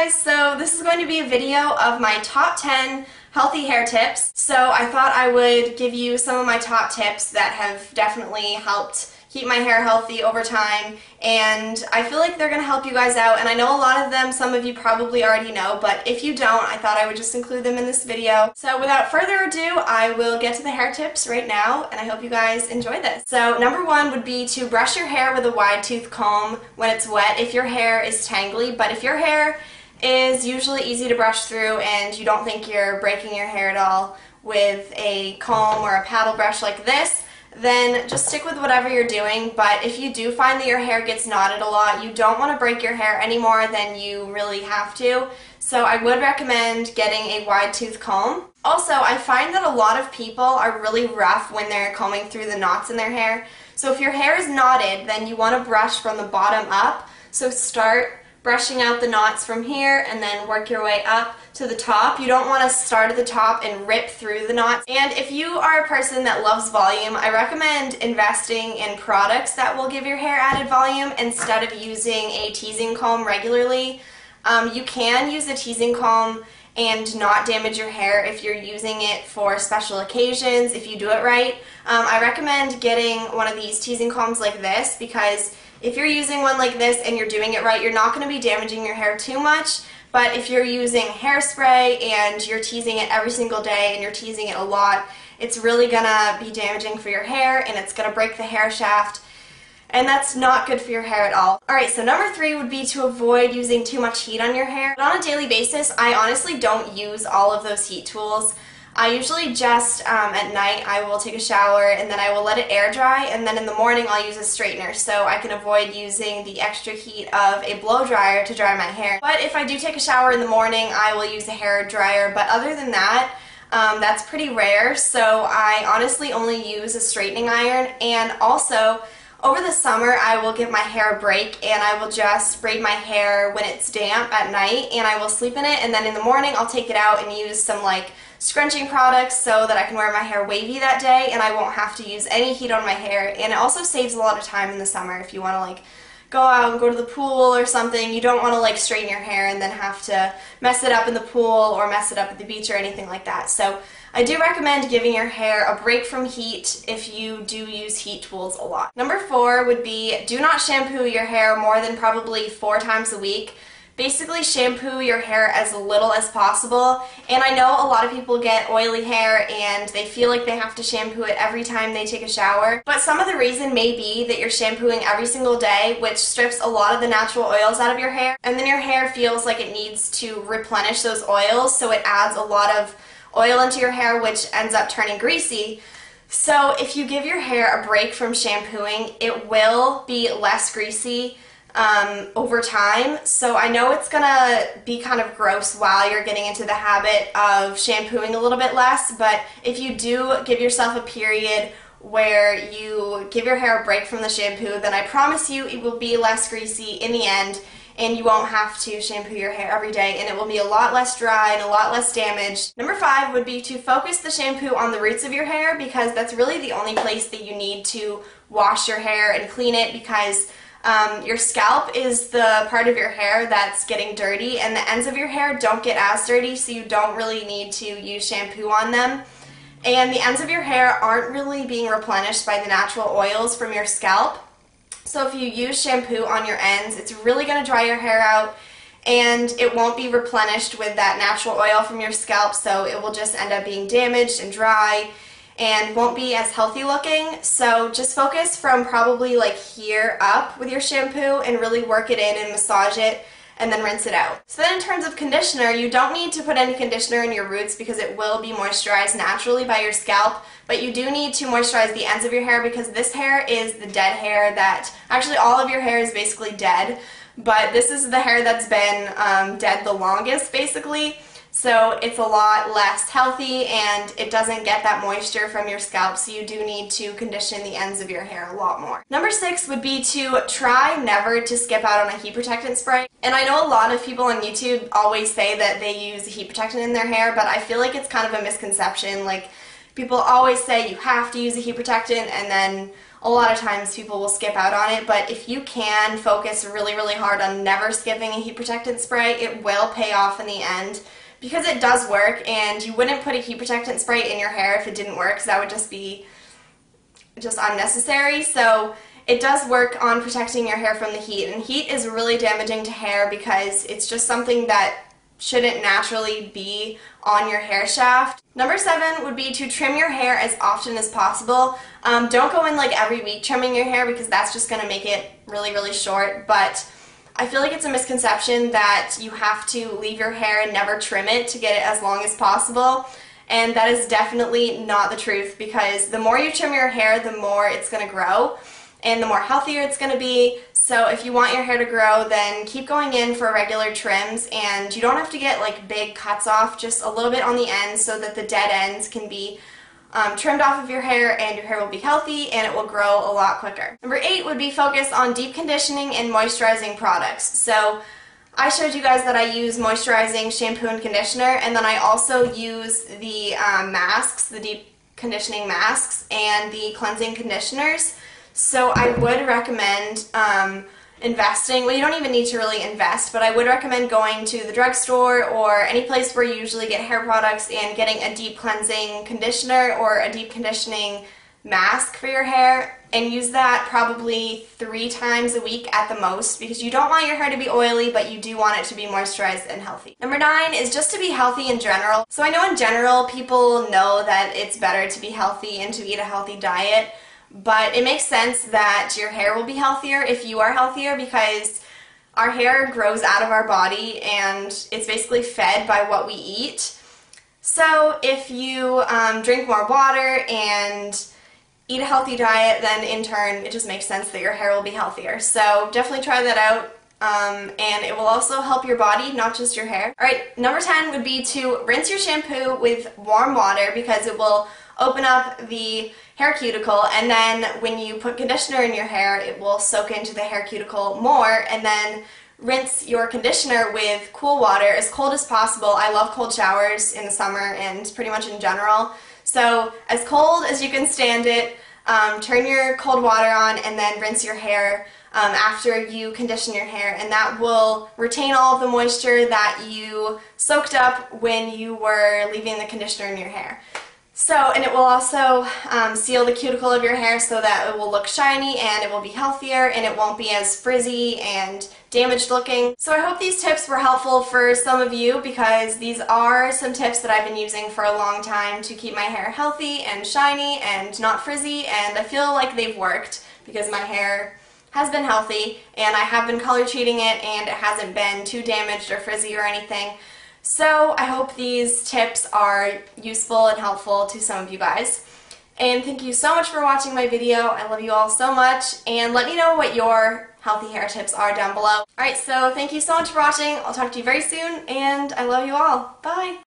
guys, so this is going to be a video of my top 10 healthy hair tips. So I thought I would give you some of my top tips that have definitely helped keep my hair healthy over time, and I feel like they're going to help you guys out, and I know a lot of them some of you probably already know, but if you don't, I thought I would just include them in this video. So without further ado, I will get to the hair tips right now, and I hope you guys enjoy this. So number one would be to brush your hair with a wide tooth comb when it's wet if your hair is tangly, but if your hair is usually easy to brush through and you don't think you're breaking your hair at all with a comb or a paddle brush like this, then just stick with whatever you're doing. But if you do find that your hair gets knotted a lot, you don't want to break your hair any more than you really have to. So I would recommend getting a wide tooth comb. Also, I find that a lot of people are really rough when they're combing through the knots in their hair. So if your hair is knotted, then you want to brush from the bottom up. So start brushing out the knots from here and then work your way up to the top. You don't want to start at the top and rip through the knots. And if you are a person that loves volume, I recommend investing in products that will give your hair added volume instead of using a teasing comb regularly. You can use a teasing comb and not damage your hair if you're using it for special occasions, if you do it right. I recommend getting one of these teasing combs like this, because if you're using one like this and you're doing it right, you're not going to be damaging your hair too much. But if you're using hairspray and you're teasing it every single day and you're teasing it a lot, it's really going to be damaging for your hair and it's going to break the hair shaft, and that's not good for your hair at all. Alright, so number three would be to avoid using too much heat on your hair. But on a daily basis, I honestly don't use all of those heat tools. I usually just, at night, I will take a shower and then I will let it air dry, and then in the morning I'll use a straightener so I can avoid using the extra heat of a blow dryer to dry my hair. But if I do take a shower in the morning, I will use a hair dryer, but other than that, that's pretty rare, so I honestly only use a straightening iron. And also, over the summer, I will give my hair a break and I will just braid my hair when it's damp at night, and I will sleep in it, and then in the morning I'll take it out and use some scrunching products so that I can wear my hair wavy that day and I won't have to use any heat on my hair. And it also saves a lot of time in the summer if you want to go out and go to the pool or something. You don't want to straighten your hair and then have to mess it up in the pool or mess it up at the beach or anything like that. So I do recommend giving your hair a break from heat if you do use heat tools a lot. Number four would be do not shampoo your hair more than probably 4 times a week. Basically, shampoo your hair as little as possible. And I know a lot of people get oily hair and they feel like they have to shampoo it every time they take a shower. But some of the reason may be that you're shampooing every single day, which strips a lot of the natural oils out of your hair. And then your hair feels like it needs to replenish those oils, so it adds a lot of oil into your hair, which ends up turning greasy. So if you give your hair a break from shampooing, it will be less greasy over time. So I know it's gonna be kind of gross while you're getting into the habit of shampooing a little bit less, but if you do give yourself a period where you give your hair a break from the shampoo, then I promise you it will be less greasy in the end, and you won't have to shampoo your hair every day, and it will be a lot less dry and a lot less damaged. Number five would be to focus the shampoo on the roots of your hair, because that's really the only place that you need to wash your hair and clean it, because your scalp is the part of your hair that's getting dirty, and the ends of your hair don't get as dirty, so you don't really need to use shampoo on them. And the ends of your hair aren't really being replenished by the natural oils from your scalp. So if you use shampoo on your ends, it's really going to dry your hair out, and it won't be replenished with that natural oil from your scalp, so it will just end up being damaged and dry and won't be as healthy looking. So just focus from probably here up with your shampoo and really work it in and massage it and then rinse it out. So then in terms of conditioner, you don't need to put any conditioner in your roots because it will be moisturized naturally by your scalp, but you do need to moisturize the ends of your hair, because this hair is the dead hair that, actually all of your hair is basically dead, but this is the hair that's been dead the longest basically. So it's a lot less healthy and it doesn't get that moisture from your scalp, so you do need to condition the ends of your hair a lot more. Number six would be to try never to skip out on a heat protectant spray. And I know a lot of people on YouTube always say that they use a heat protectant in their hair, but I feel like it's kind of a misconception. People always say you have to use a heat protectant, and then a lot of times people will skip out on it, but if you can focus really, really hard on never skipping a heat protectant spray, it will pay off in the end because it does work, and you wouldn't put a heat protectant spray in your hair if it didn't work, because that would just be unnecessary. So it does work on protecting your hair from the heat, and heat is really damaging to hair because it's just something that shouldn't naturally be on your hair shaft. Number 7 would be to trim your hair as often as possible. Don't go in like every week trimming your hair because that's just going to make it really, really short, but I feel like it's a misconception that you have to leave your hair and never trim it to get it as long as possible. And that is definitely not the truth, because the more you trim your hair, the more it's going to grow and the more healthier it's going to be. So if you want your hair to grow, then keep going in for regular trims, and you don't have to get like big cuts off, just a little bit on the ends so that the dead ends can be trimmed off of your hair, and your hair will be healthy and it will grow a lot quicker. Number 8 would be focus on deep conditioning and moisturizing products. So I showed you guys that I use moisturizing shampoo and conditioner, and then I also use the masks, the deep conditioning masks and the cleansing conditioners. So I would recommend investing, well, you don't even need to really invest, but I would recommend going to the drugstore or any place where you usually get hair products and getting a deep cleansing conditioner or a deep conditioning mask for your hair, and use that probably 3 times a week at the most, because you don't want your hair to be oily, but you do want it to be moisturized and healthy. Number 9 is just to be healthy in general. So I know in general people know that it's better to be healthy and to eat a healthy diet, but it makes sense that your hair will be healthier if you are healthier, because our hair grows out of our body and it's basically fed by what we eat. So if you drink more water and eat a healthy diet, then in turn it just makes sense that your hair will be healthier. So definitely try that out, and it will also help your body, not just your hair. Alright, number 10 would be to rinse your shampoo with warm water, because it will open up the hair cuticle, and then when you put conditioner in your hair, it will soak into the hair cuticle more, and then rinse your conditioner with cool water, as cold as possible. I love cold showers in the summer and pretty much in general. So as cold as you can stand it, turn your cold water on and then rinse your hair after you condition your hair, and that will retain all of the moisture that you soaked up when you were leaving the conditioner in your hair. So, and it will also seal the cuticle of your hair so that it will look shiny and it will be healthier and it won't be as frizzy and damaged looking. So I hope these tips were helpful for some of you, because these are some tips that I've been using for a long time to keep my hair healthy and shiny and not frizzy, and I feel like they've worked because my hair has been healthy and I have been color treating it and it hasn't been too damaged or frizzy or anything. So I hope these tips are useful and helpful to some of you guys. And thank you so much for watching my video. I love you all so much, and let me know what your healthy hair tips are down below. Alright, so thank you so much for watching. I'll talk to you very soon, and I love you all. Bye!